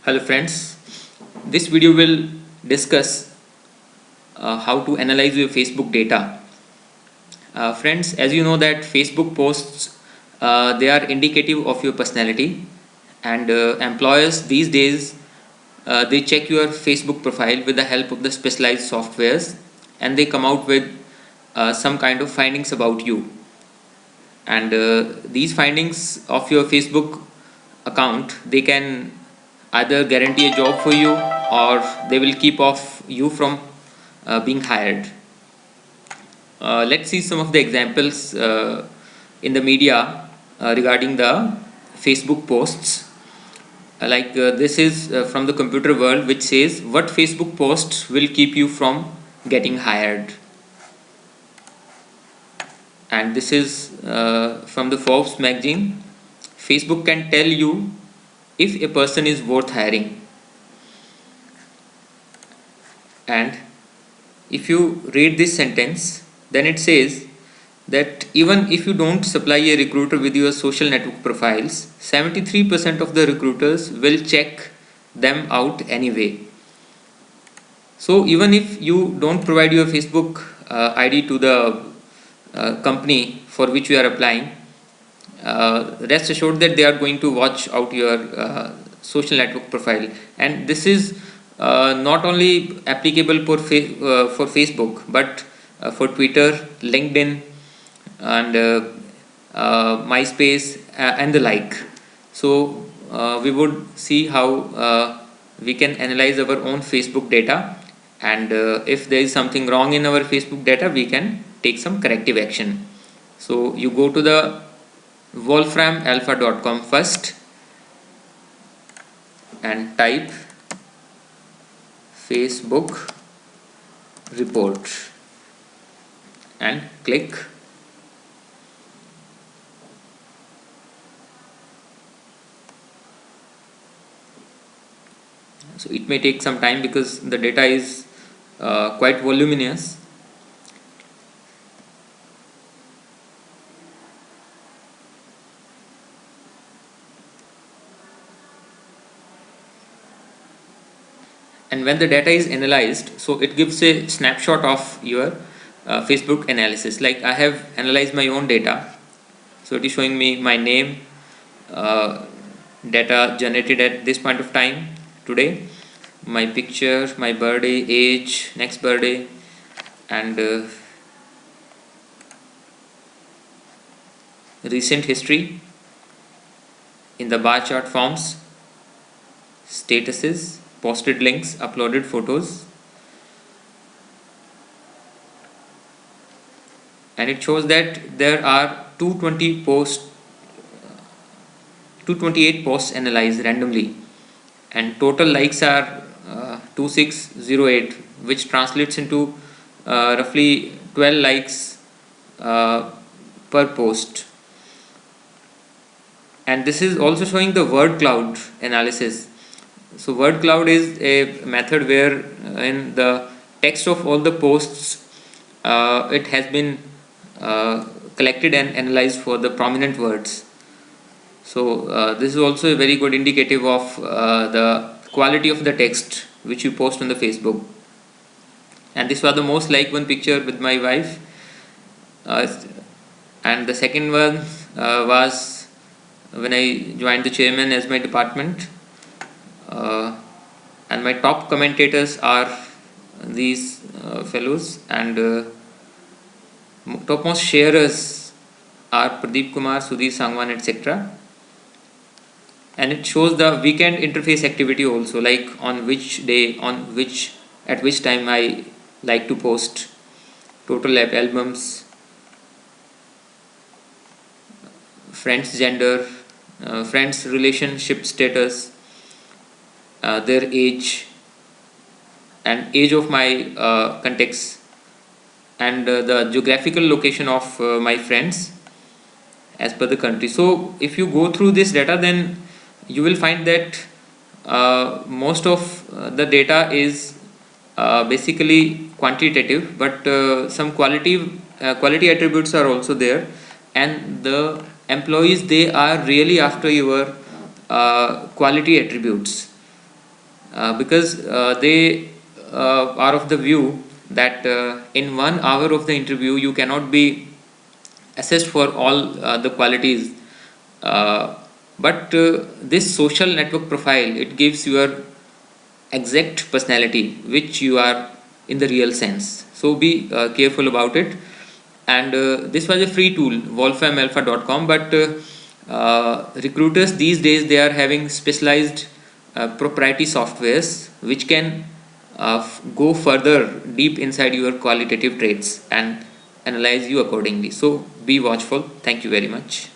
Hello friends, this video will discuss how to analyze your Facebook data. Friends, as you know that Facebook posts they are indicative of your personality, and employers these days they check your Facebook profile with the help of the specialized softwares, and they come out with some kind of findings about you. And these findings of your Facebook account, they can either guarantee a job for you, or they will keep off you from being hired. Let's see some of the examples in the media regarding the Facebook posts. This is from the computer world, which says what Facebook posts will keep you from getting hired. And this is from the Forbes magazine. Facebook can tell you if a person is worth hiring. And if you read this sentence, then it says that even if you don't supply a recruiter with your social network profiles, 73% of the recruiters will check them out anyway. So even if you don't provide your Facebook ID to the company for which you are applying, rest assured that they are going to watch out your social network profile. And this is not only applicable for Facebook, but for Twitter, LinkedIn, and MySpace, and the like. So we would see how we can analyze our own Facebook data, and if there is something wrong in our Facebook data, we can take some corrective action. So you go to the wolframalpha.com first and type Facebook report and click. So it may take some time because the data is quite voluminous. And when the data is analyzed, so it gives a snapshot of your Facebook analysis. Like I have analyzed my own data, so it is showing me my name, data generated at this point of time today, my picture, my birthday, age, next birthday, and recent history in the bar chart forms, statuses, posted links, uploaded photos, and it shows that there are 228 posts analyzed randomly, and total likes are 2608, which translates into roughly 12 likes per post. And this is also showing the word cloud analysis. So word cloud is a method where in the text of all the posts it has been collected and analyzed for the prominent words. So this is also a very good indicative of the quality of the text which you post on the Facebook. And this was the most liked one picture with my wife, and the second one was when I joined the chairman as my department. And my top commentators are these fellows, and topmost sharers are Pradeep Kumar, Sudhir Sangwan, etc. And it shows the weekend interface activity also, like on which day, at which time I like to post, total albums, friends gender, friends relationship status, their age, and age of my contacts, and the geographical location of my friends as per the country. So if you go through this data, then you will find that most of the data is basically quantitative, but some quality attributes are also there, and the employees, they are really after your quality attributes. because they are of the view that in 1 hour of the interview you cannot be assessed for all the qualities, uh, but this social network profile, it gives your exact personality which you are in the real sense. So be careful about it. And this was a free tool, wolframalpha.com, but recruiters these days, they are having specialized proprietary softwares which can go further deep inside your qualitative traits and analyze you accordingly. So be watchful. Thank you very much.